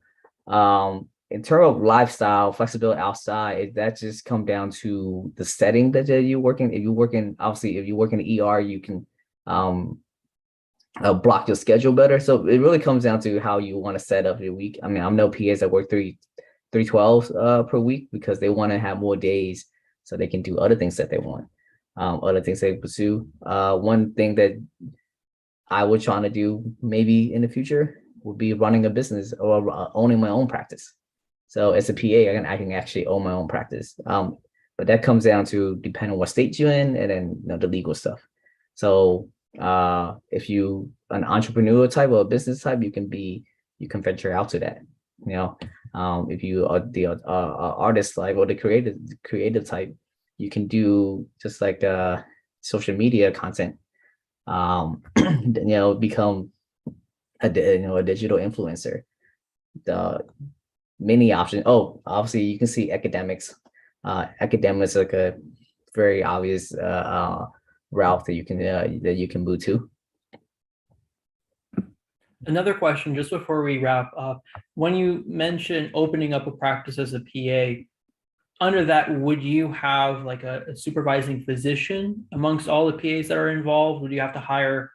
In terms of lifestyle, flexibility outside, that just come down to the setting that you work in. If you work in, obviously, if you work in the ER, you can block your schedule better. So it really comes down to how you want to set up your week. I mean, I know PAs that work 312 per week because they want to have more days so they can do other things that they want, other things they pursue. One thing that I would try to do maybe in the future would be running a business or owning my own practice. So as a PA, I can actually own my own practice. But that comes down to depending on what state you're in, and then the legal stuff. So if you an entrepreneur type or a business type, you can venture out to that. If you are the artist type or the creative type, you can do just like social media content. Become a digital influencer. The many options. Oh, obviously you can see academics. Academics like a very obvious route that you can move to. Another question, just before we wrap up, when you mention opening up a practice as a PA, under that, would you have like a supervising physician amongst all the PAs that are involved? Would you have to hire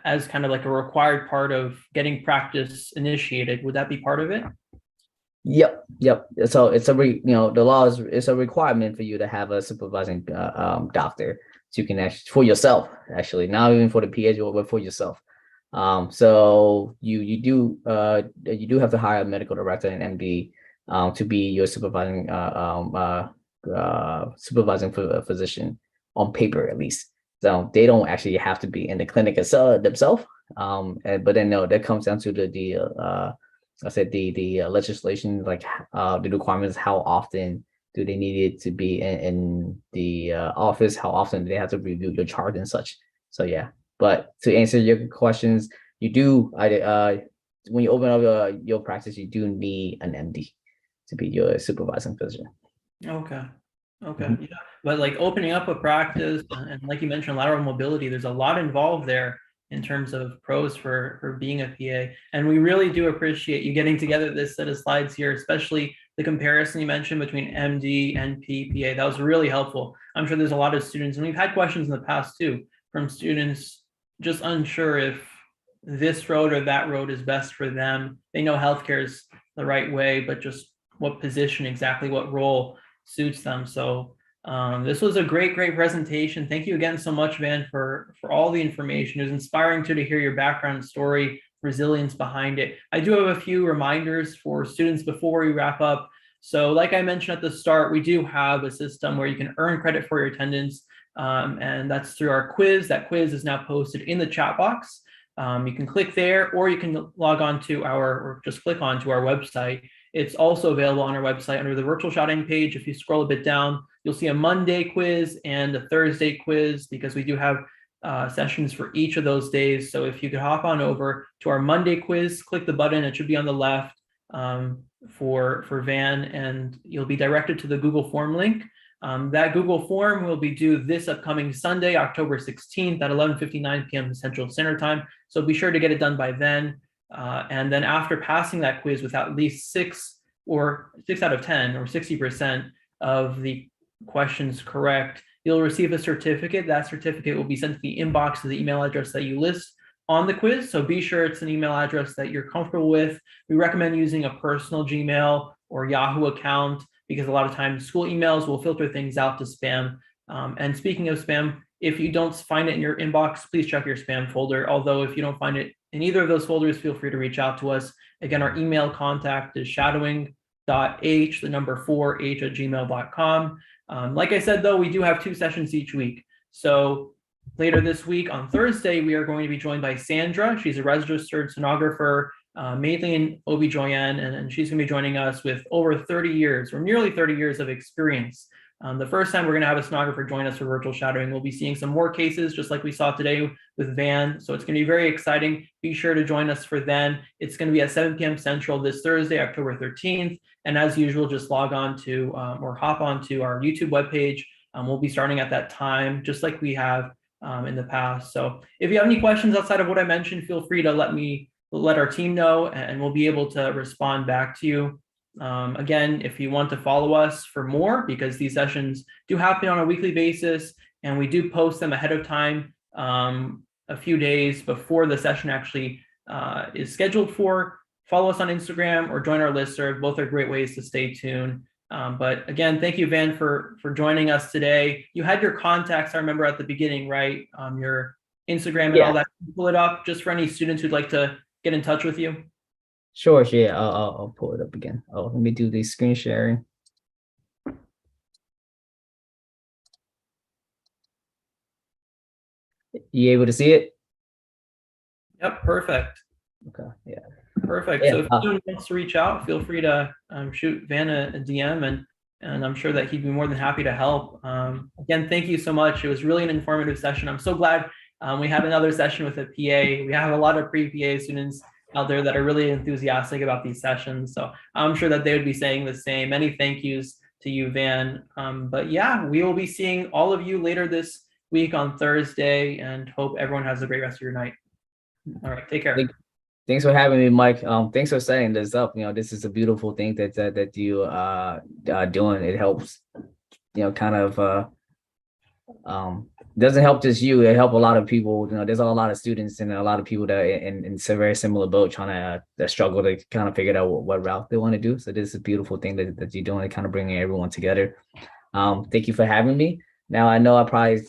as kind of like a required part of getting practice initiated? Would that be part of it? Yep. So it's the law it's a requirement for you to have a supervising doctor, so you can actually for yourself, actually, not even for the PA, but for yourself. So you do have to hire a medical director and MD to be your supervising physician on paper, at least. So they don't actually have to be in the clinic themselves. But then no, that comes down to the legislation, like the requirements. How often do they need it to be in the office? How often do they have to review your chart and such? So yeah. But to answer your questions, you do. When you open up your practice, you do need an MD to be your supervising physician. Okay. Yeah. But like opening up a practice and like you mentioned, lateral mobility, there's a lot involved there in terms of pros for being a PA. And we really do appreciate you getting together this set of slides here, especially the comparison you mentioned between MD, NP, PA. That was really helpful. I'm sure there's a lot of students, and we've had questions in the past too, from students just unsure if this road or that road is best for them. They know healthcare is the right way, but just what position exactly, what role suits them. So this was a great presentation. Thank you again so much, Van, for all the information. It was inspiring to hear your background story, resilience behind it. I do have a few reminders for students before we wrap up. So like I mentioned at the start, we do have a system where you can earn credit for your attendance, and that's through our quiz. That quiz is now posted in the chat box. You can click there, or you can log on to or just click onto our website. It's also available on our website under the virtual shadowing page. If you scroll a bit down, you'll see a Monday quiz and a Thursday quiz, because we do have sessions for each of those days. So if you could hop on over to our Monday quiz, click the button, it should be on the left for Van, and you'll be directed to the Google form link. That Google form will be due this upcoming Sunday, October 16th at 11:59 p.m. Central Standard Time. So be sure to get it done by then. And then after passing that quiz with at least 6 out of 10 or 60% of the questions correct, you'll receive a certificate. That certificate will be sent to the inbox of the email address that you list on the quiz. So be sure it's an email address that you're comfortable with. We recommend using a personal Gmail or Yahoo account, because a lot of times school emails will filter things out to spam. And speaking of spam, if you don't find it in your inbox, please check your spam folder. Although if you don't find it in either of those folders, feel free to reach out to us. Again, our email contact is shadowing.h4h@gmail.com. Like I said, though, we do have 2 sessions each week. So later this week on Thursday, we are going to be joined by Sandra. She's a registered sonographer, mainly in OB/GYN, and she's going to be joining us with over 30 years or nearly 30 years of experience. The first time we're going to have a sonographer join us for virtual shadowing, we'll be seeing some more cases just like we saw today with Van. So it's going to be very exciting. Be sure to join us for then. It's going to be at 7 p.m. Central this Thursday, October 13th. And as usual, just log on to or hop onto our YouTube webpage. We'll be starting at that time, just like we have in the past. So if you have any questions outside of what I mentioned, feel free to let our team know, and we'll be able to respond back to you. Again, if you want to follow us for more, because these sessions do happen on a weekly basis and we do post them ahead of time a few days before the session actually is scheduled for. Follow us on Instagram or join our listserv. Both are great ways to stay tuned. But again, thank you, Van, for joining us today. You had your contacts, I remember, at the beginning, right? Your Instagram and all that. Pull it up just for any students who'd like to get in touch with you. Sure. Yeah, I'll pull it up again. Oh, let me do the screen sharing. You able to see it? Yep, perfect. Okay, yeah. Perfect. Yeah, so if anyone wants to reach out, feel free to shoot Van a DM, and I'm sure that he'd be more than happy to help. Again, thank you so much. It was really an informative session. I'm so glad we had another session with a PA. We have a lot of pre-PA students out there that are really enthusiastic about these sessions. So I'm sure that they would be saying the same. Many thank yous to you, Van. But yeah, we will be seeing all of you later this week on Thursday, and hope everyone has a great rest of your night. All right, take care. Thanks for having me, Mike. Thanks for setting this up. This is a beautiful thing that you are doing. It helps, kind of doesn't help just you. It helps a lot of people. There's a lot of students and a lot of people that are in a very similar boat, trying to struggle to kind of figure out what route they want to do. So this is a beautiful thing that you're doing, kind of bringing everyone together. Thank you for having me. Now, I know I probably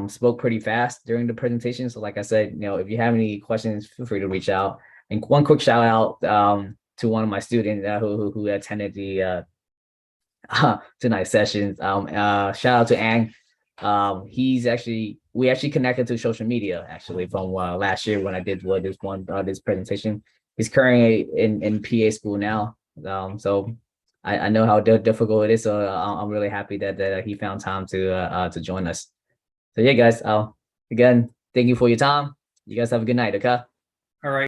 spoke pretty fast during the presentation. So like I said, if you have any questions, feel free to reach out. And one quick shout out to one of my students who attended the tonight's sessions. Shout out to Ang. We actually connected to social media actually from last year when I did this presentation. He's currently in PA school now. So I know how difficult it is. So I'm really happy that he found time to join us. So yeah, guys, again, thank you for your time. You guys have a good night, okay? All right.